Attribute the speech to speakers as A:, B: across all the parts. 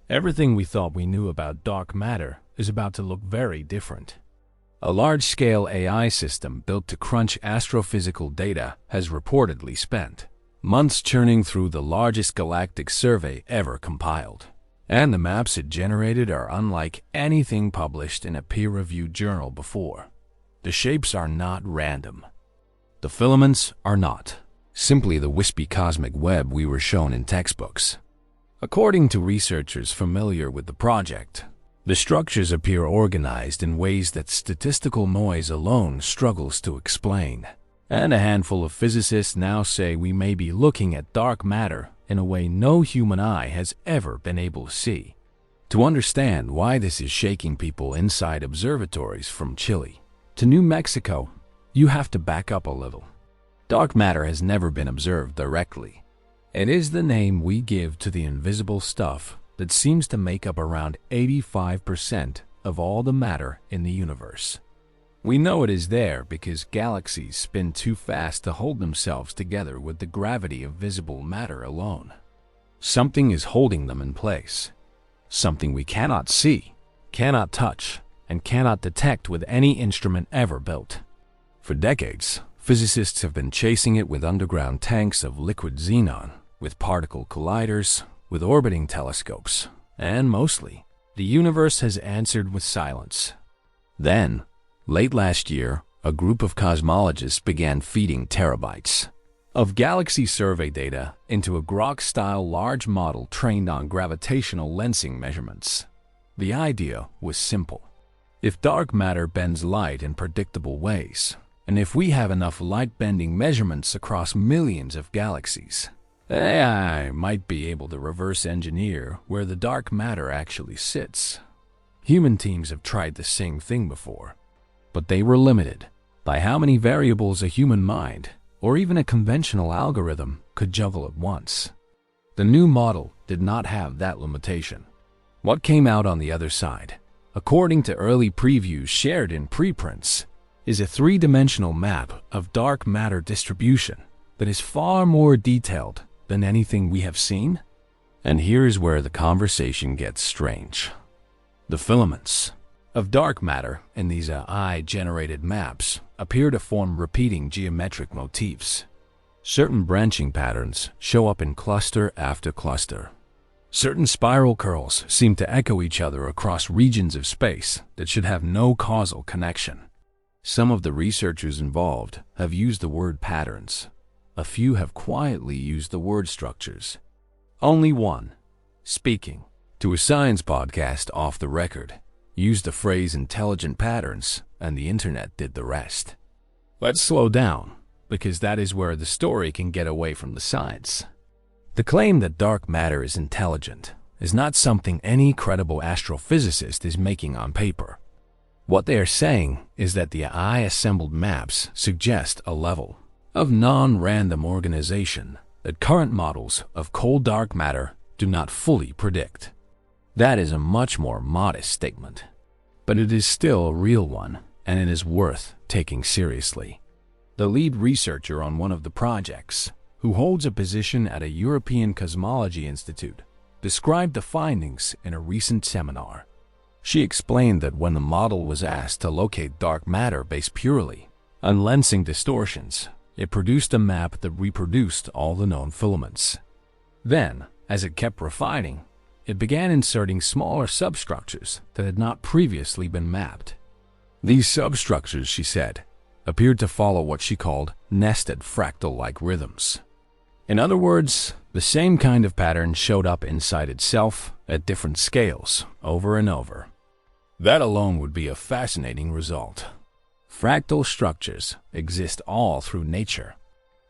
A: Everything we thought we knew about dark matter is about to look very different. A large-scale AI system built to crunch astrophysical data has reportedly spent months churning through the largest galactic survey ever compiled. And the maps it generated are unlike anything published in a peer-reviewed journal before. The shapes are not random. The filaments are not simply the wispy cosmic web we were shown in textbooks. According to researchers familiar with the project, the structures appear organized in ways that statistical noise alone struggles to explain. And a handful of physicists now say we may be looking at dark matter in a way no human eye has ever been able to see. To understand why this is shaking people inside observatories from Chile to New Mexico, you have to back up a little. Dark matter has never been observed directly. It is the name we give to the invisible stuff that seems to make up around 85% of all the matter in the universe. We know it is there because galaxies spin too fast to hold themselves together with the gravity of visible matter alone. Something is holding them in place. Something we cannot see, cannot touch, and cannot detect with any instrument ever built. For decades, physicists have been chasing it with underground tanks of liquid xenon, with particle colliders, with orbiting telescopes, and mostly, the universe has answered with silence. Then, late last year, a group of cosmologists began feeding terabytes of galaxy survey data into a Grok-style large model trained on gravitational lensing measurements. The idea was simple. If dark matter bends light in predictable ways, and if we have enough light-bending measurements across millions of galaxies, AI might be able to reverse engineer where the dark matter actually sits. Human teams have tried the same thing before, but they were limited by how many variables a human mind or even a conventional algorithm could juggle at once. The new model did not have that limitation. What came out on the other side, according to early previews shared in preprints, is a three-dimensional map of dark matter distribution that is far more detailed than anything we have seen. And here's where the conversation gets strange. The filaments of dark matter in these AI-generated maps appear to form repeating geometric motifs. Certain branching patterns show up in cluster after cluster. Certain spiral curls seem to echo each other across regions of space that should have no causal connection. Some of the researchers involved have used the word patterns. A few have quietly used the word structures. Only one, speaking to a science podcast off the record, used the phrase intelligent patterns, and the internet did the rest. Let's slow down, because that is where the story can get away from the science. The claim that dark matter is intelligent is not something any credible astrophysicist is making on paper. What they are saying is that the AI-assembled maps suggest a level of non-random organization that current models of cold dark matter do not fully predict. That is a much more modest statement, but it is still a real one, and it is worth taking seriously. The lead researcher on one of the projects, who holds a position at a European Cosmology Institute, described the findings in a recent seminar. She explained that when the model was asked to locate dark matter based purely on lensing distortions, it produced a map that reproduced all the known filaments. Then, as it kept refining, it began inserting smaller substructures that had not previously been mapped. These substructures, she said, appeared to follow what she called nested fractal-like rhythms. In other words, the same kind of pattern showed up inside itself at different scales over and over. That alone would be a fascinating result. Fractal structures exist all through nature.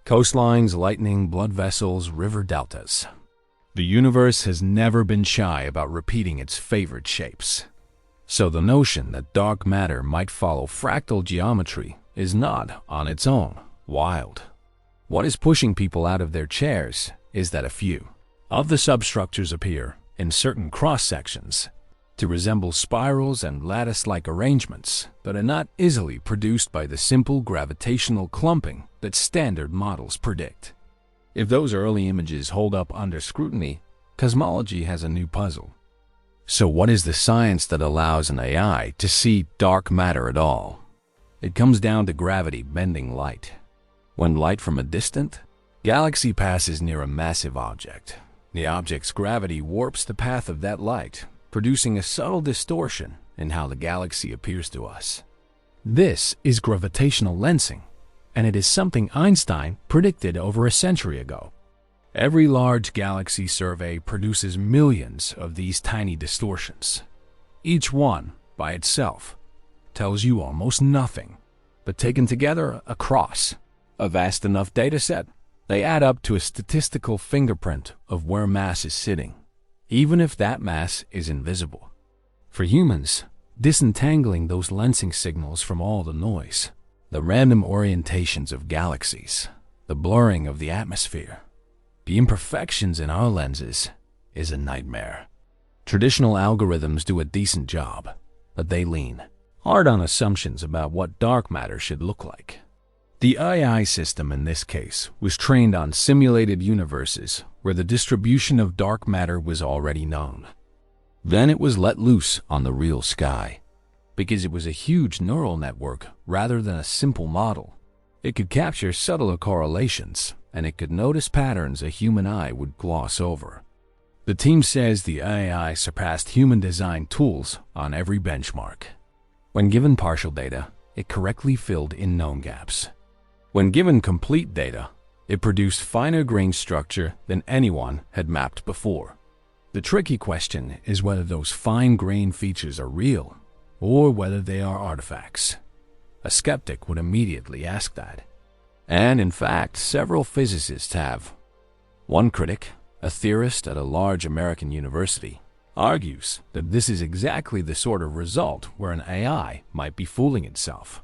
A: Coastlines, lightning, blood vessels, river deltas. The universe has never been shy about repeating its favorite shapes. So the notion that dark matter might follow fractal geometry is not, on its own, wild. What is pushing people out of their chairs is that a few of the substructures appear in certain cross-sections to resemble spirals and lattice-like arrangements that are not easily produced by the simple gravitational clumping that standard models predict. If those early images hold up under scrutiny, cosmology has a new puzzle. So what is the science that allows an AI to see dark matter at all? It comes down to gravity bending light. When light from a distant galaxy passes near a massive object, the object's gravity warps the path of that light, producing a subtle distortion in how the galaxy appears to us. This is gravitational lensing, and it is something Einstein predicted over a century ago. Every large galaxy survey produces millions of these tiny distortions. Each one, by itself, tells you almost nothing, but taken together across a vast enough data set, they add up to a statistical fingerprint of where mass is sitting, even if that mass is invisible. For humans, disentangling those lensing signals from all the noise, the random orientations of galaxies, the blurring of the atmosphere, the imperfections in our lenses, is a nightmare. Traditional algorithms do a decent job, but they lean hard on assumptions about what dark matter should look like. The AI system in this case was trained on simulated universes where the distribution of dark matter was already known. Then it was let loose on the real sky. Because it was a huge neural network rather than a simple model, it could capture subtler correlations, and it could notice patterns a human eye would gloss over. The team says the AI surpassed human-designed tools on every benchmark. When given partial data, it correctly filled in known gaps. When given complete data, it produced finer grain structure than anyone had mapped before. The tricky question is whether those fine-grained features are real or whether they are artifacts. A skeptic would immediately ask that. And in fact, several physicists have. One critic, a theorist at a large American university, argues that this is exactly the sort of result where an AI might be fooling itself.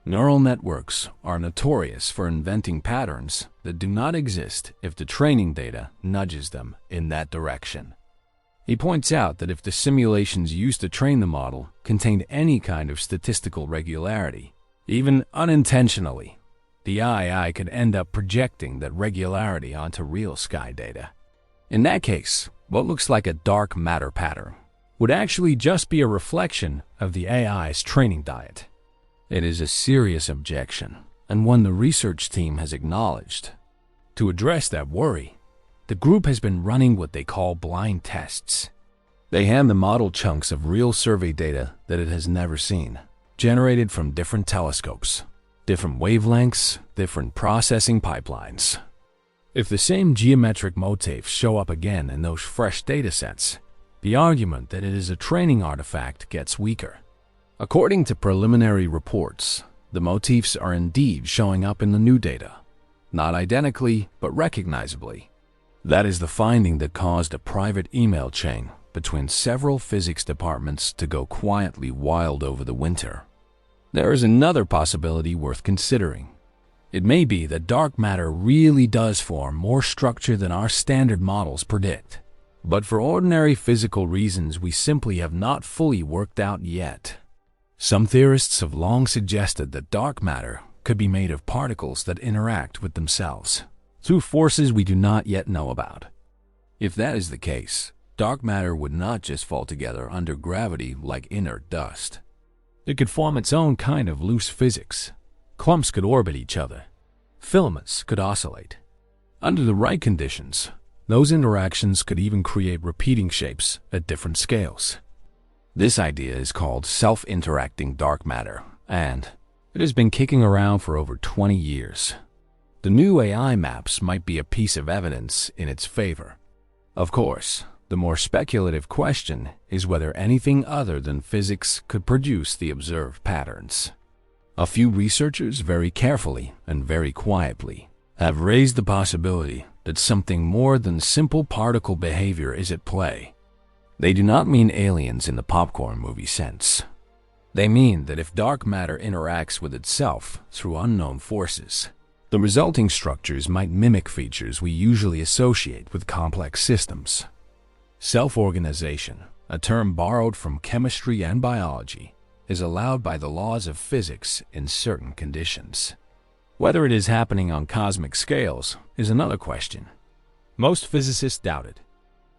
A: Neural networks are notorious for inventing patterns that do not exist if the training data nudges them in that direction. He points out that if the simulations used to train the model contained any kind of statistical regularity, even unintentionally, the AI could end up projecting that regularity onto real sky data. In that case, what looks like a dark matter pattern would actually just be a reflection of the AI's training diet. It is a serious objection, and one the research team has acknowledged. To address that worry, the group has been running what they call blind tests. They hand the model chunks of real survey data that it has never seen, generated from different telescopes, different wavelengths, different processing pipelines. If the same geometric motifs show up again in those fresh data sets, the argument that it is a training artifact gets weaker. According to preliminary reports, the motifs are indeed showing up in the new data, not identically, but recognizably. That is the finding that caused a private email chain between several physics departments to go quietly wild over the winter. There is another possibility worth considering. It may be that dark matter really does form more structure than our standard models predict, but for ordinary physical reasons we simply have not fully worked out yet. Some theorists have long suggested that dark matter could be made of particles that interact with themselves through forces we do not yet know about. If that is the case, dark matter would not just fall together under gravity like inert dust. It could form its own kind of loose physics. Clumps could orbit each other. Filaments could oscillate. Under the right conditions, those interactions could even create repeating shapes at different scales. This idea is called self-interacting dark matter, and it has been kicking around for over 20 years. The new AI maps might be a piece of evidence in its favor. Of course, the more speculative question is whether anything other than physics could produce the observed patterns. A few researchers very carefully and very quietly have raised the possibility that something more than simple particle behavior is at play. They do not mean aliens in the popcorn movie sense. They mean that if dark matter interacts with itself through unknown forces, the resulting structures might mimic features we usually associate with complex systems. Self-organization, a term borrowed from chemistry and biology, is allowed by the laws of physics in certain conditions. Whether it is happening on cosmic scales is another question. Most physicists doubt it.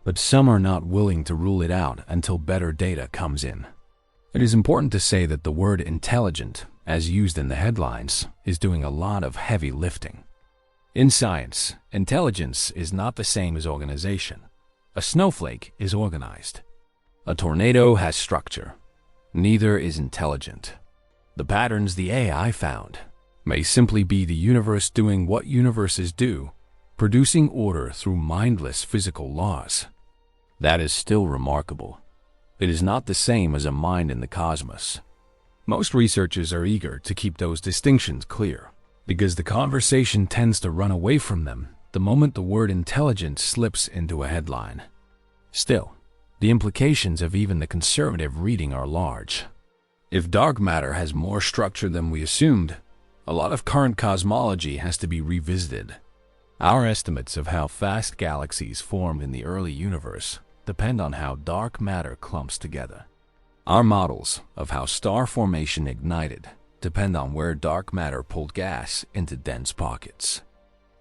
A: but some are not willing to rule it out until better data comes in. It is important to say that the word intelligent, as used in the headlines, is doing a lot of heavy lifting. In science, intelligence is not the same as organization. A snowflake is organized. A tornado has structure. Neither is intelligent. The patterns the AI found may simply be the universe doing what universes do, producing order through mindless physical laws. That is still remarkable. It is not the same as a mind in the cosmos. Most researchers are eager to keep those distinctions clear, because the conversation tends to run away from them the moment the word intelligence slips into a headline. Still, the implications of even the conservative reading are large. If dark matter has more structure than we assumed, a lot of current cosmology has to be revisited. Our estimates of how fast galaxies formed in the early universe depend on how dark matter clumps together. Our models of how star formation ignited depend on where dark matter pulled gas into dense pockets.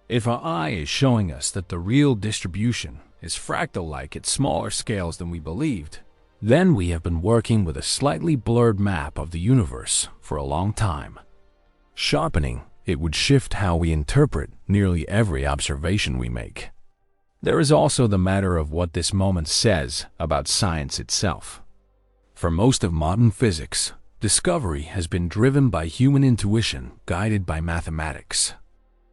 A: If our eye is showing us that the real distribution is fractal-like at smaller scales than we believed, then we have been working with a slightly blurred map of the universe for a long time. Sharpening it would shift how we interpret nearly every observation we make. There is also the matter of what this moment says about science itself. For most of modern physics, discovery has been driven by human intuition guided by mathematics.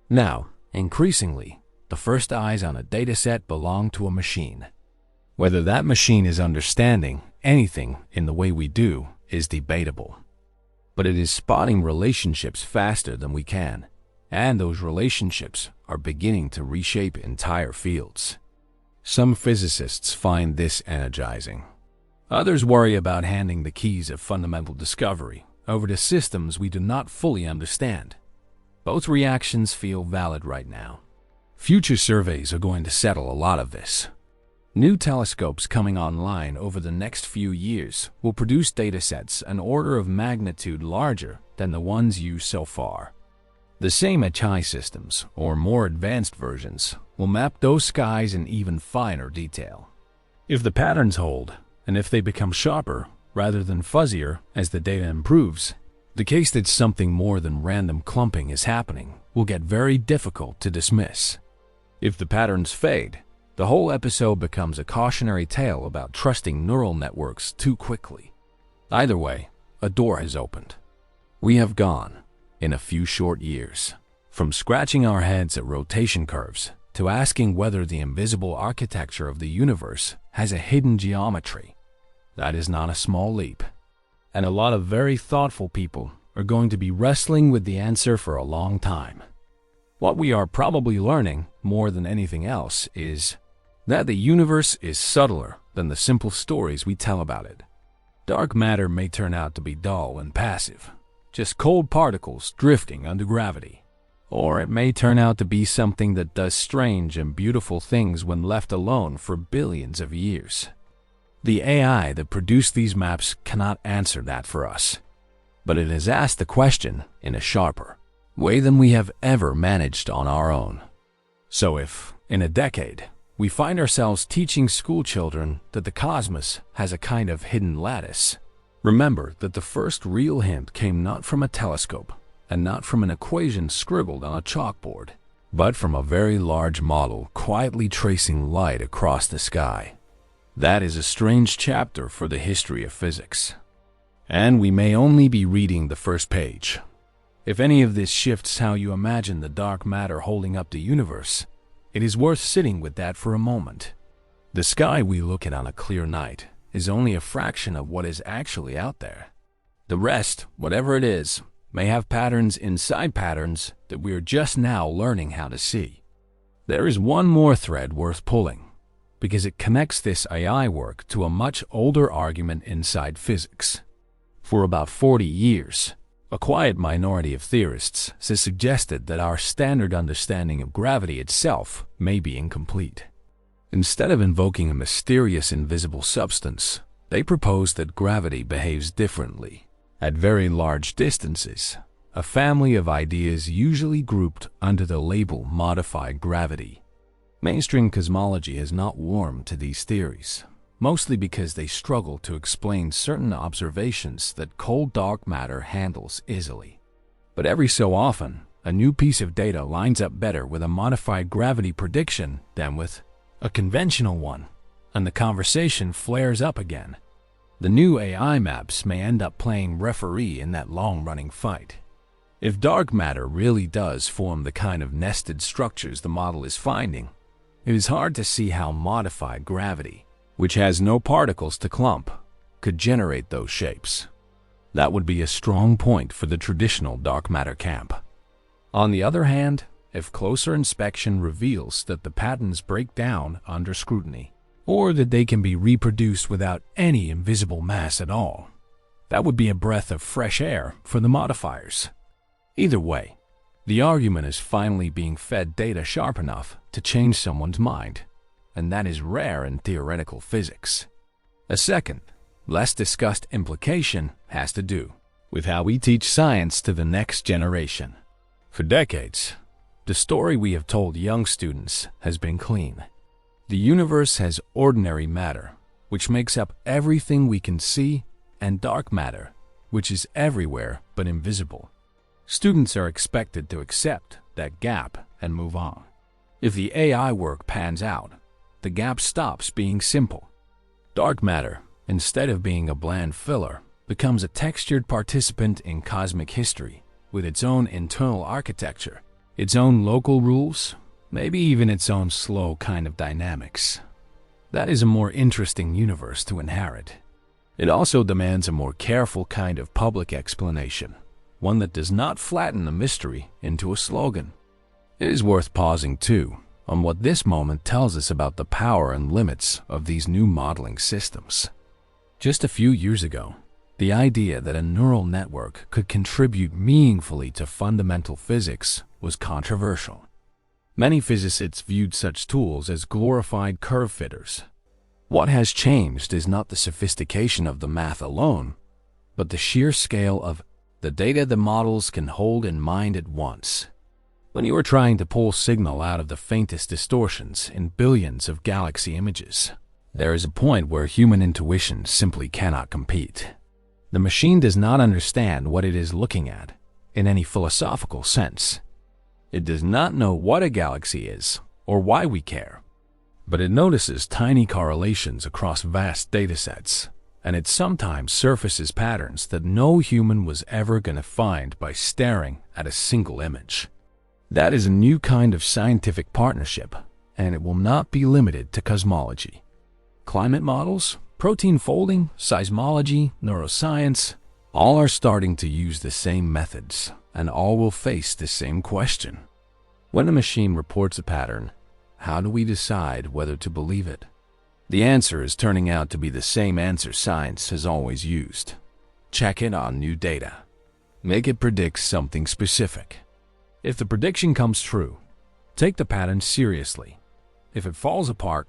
A: Now, increasingly, the first eyes on a dataset belong to a machine. Whether that machine is understanding anything in the way we do is debatable. But it is spotting relationships faster than we can, and those relationships are beginning to reshape entire fields. Some physicists find this energizing. Others worry about handing the keys of fundamental discovery over to systems we do not fully understand. Both reactions feel valid right now. Future surveys are going to settle a lot of this. New telescopes coming online over the next few years will produce datasets an order of magnitude larger than the ones used so far. The same HI systems, or more advanced versions, will map those skies in even finer detail. If the patterns hold, and if they become sharper rather than fuzzier as the data improves, the case that something more than random clumping is happening will get very difficult to dismiss. If the patterns fade, the whole episode becomes a cautionary tale about trusting neural networks too quickly. Either way, a door has opened. We have gone, in a few short years, from scratching our heads at rotation curves to asking whether the invisible architecture of the universe has a hidden geometry. That is not a small leap. And a lot of very thoughtful people are going to be wrestling with the answer for a long time. What we are probably learning, more than anything else, is that the universe is subtler than the simple stories we tell about it. Dark matter may turn out to be dull and passive, just cold particles drifting under gravity. Or it may turn out to be something that does strange and beautiful things when left alone for billions of years. The AI that produced these maps cannot answer that for us, but it has asked the question in a sharper way than we have ever managed on our own. So if, in a decade, we find ourselves teaching school children that the cosmos has a kind of hidden lattice, remember that the first real hint came not from a telescope and not from an equation scribbled on a chalkboard, but from a very large model quietly tracing light across the sky. That is a strange chapter for the history of physics. And we may only be reading the first page. If any of this shifts how you imagine the dark matter holding up the universe, it is worth sitting with that for a moment. The sky we look at on a clear night is only a fraction of what is actually out there. The rest, whatever it is, may have patterns inside patterns that we are just now learning how to see. There is one more thread worth pulling, because it connects this AI work to a much older argument inside physics. For about 40 years, a quiet minority of theorists has suggested that our standard understanding of gravity itself may be incomplete. Instead of invoking a mysterious invisible substance, they propose that gravity behaves differently. At very large distances, a family of ideas usually grouped under the label modified gravity. Mainstream cosmology has not warmed to these theories, mostly because they struggle to explain certain observations that cold dark matter handles easily. But every so often, a new piece of data lines up better with a modified gravity prediction than with a conventional one, and the conversation flares up again. The new AI maps may end up playing referee in that long-running fight. If dark matter really does form the kind of nested structures the model is finding, it is hard to see how modified gravity, which has no particles to clump, could generate those shapes. That would be a strong point for the traditional dark matter camp. On the other hand, if closer inspection reveals that the patterns break down under scrutiny, or that they can be reproduced without any invisible mass at all, that would be a breath of fresh air for the modifiers. Either way, the argument is finally being fed data sharp enough to change someone's mind, and that is rare in theoretical physics. A second, less discussed implication has to do with how we teach science to the next generation. For decades, the story we have told young students has been clean. The universe has ordinary matter, which makes up everything we can see, and dark matter, which is everywhere but invisible. Students are expected to accept that gap and move on. If the AI work pans out, the gap stops being simple. Dark matter, instead of being a bland filler, becomes a textured participant in cosmic history, with its own internal architecture, its own local rules, maybe even its own slow kind of dynamics. That is a more interesting universe to inherit. It also demands a more careful kind of public explanation, one that does not flatten the mystery into a slogan. It is worth pausing, too, on what this moment tells us about the power and limits of these new modeling systems. Just a few years ago, the idea that a neural network could contribute meaningfully to fundamental physics was controversial. Many physicists viewed such tools as glorified curve fitters. What has changed is not the sophistication of the math alone, but the sheer scale of the data the models can hold in mind at once. When you are trying to pull signal out of the faintest distortions in billions of galaxy images, there is a point where human intuition simply cannot compete. The machine does not understand what it is looking at in any philosophical sense. It does not know what a galaxy is or why we care, but it notices tiny correlations across vast datasets, and it sometimes surfaces patterns that no human was ever going to find by staring at a single image. That is a new kind of scientific partnership, and it will not be limited to cosmology. Climate models, protein folding, seismology, neuroscience, all are starting to use the same methods, and all will face the same question. When a machine reports a pattern, how do we decide whether to believe it? The answer is turning out to be the same answer science has always used. Check it on new data. Make it predict something specific. If the prediction comes true, take the pattern seriously. If it falls apart,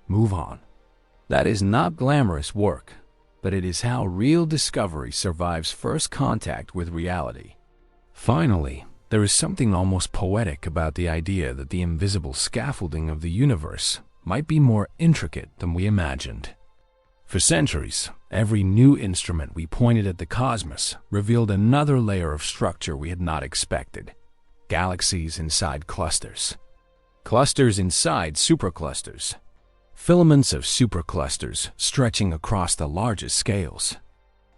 A: move on. That is not glamorous work, but it is how real discovery survives first contact with reality. Finally, there is something almost poetic about the idea that the invisible scaffolding of the universe might be more intricate than we imagined. For centuries, every new instrument we pointed at the cosmos revealed another layer of structure we had not expected. Galaxies inside clusters. Clusters inside superclusters. Filaments of superclusters stretching across the largest scales.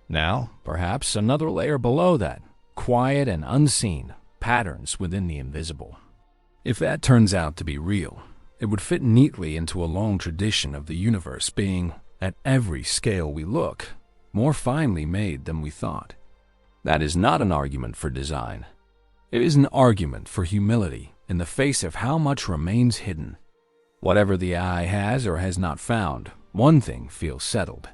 A: Now, perhaps another layer below that, quiet and unseen, patterns within the invisible. If that turns out to be real, it would fit neatly into a long tradition of the universe being, at every scale we look, more finely made than we thought. That is not an argument for design. It is an argument for humility in the face of how much remains hidden. Whatever the eye has or has not found, one thing feels settled.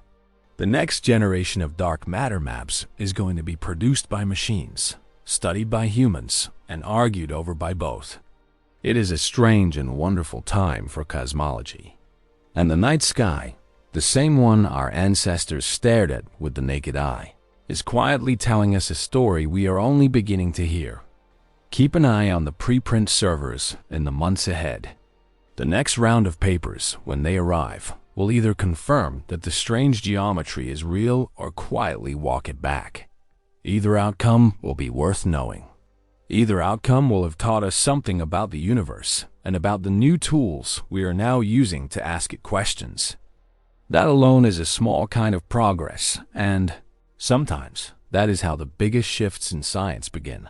A: The next generation of dark matter maps is going to be produced by machines, studied by humans, and argued over by both. It is a strange and wonderful time for cosmology. And the night sky, the same one our ancestors stared at with the naked eye, is quietly telling us a story we are only beginning to hear. Keep an eye on the preprint servers in the months ahead. The next round of papers, when they arrive, will either confirm that the strange geometry is real or quietly walk it back. Either outcome will be worth knowing. Either outcome will have taught us something about the universe and about the new tools we are now using to ask it questions. That alone is a small kind of progress, and sometimes that is how the biggest shifts in science begin.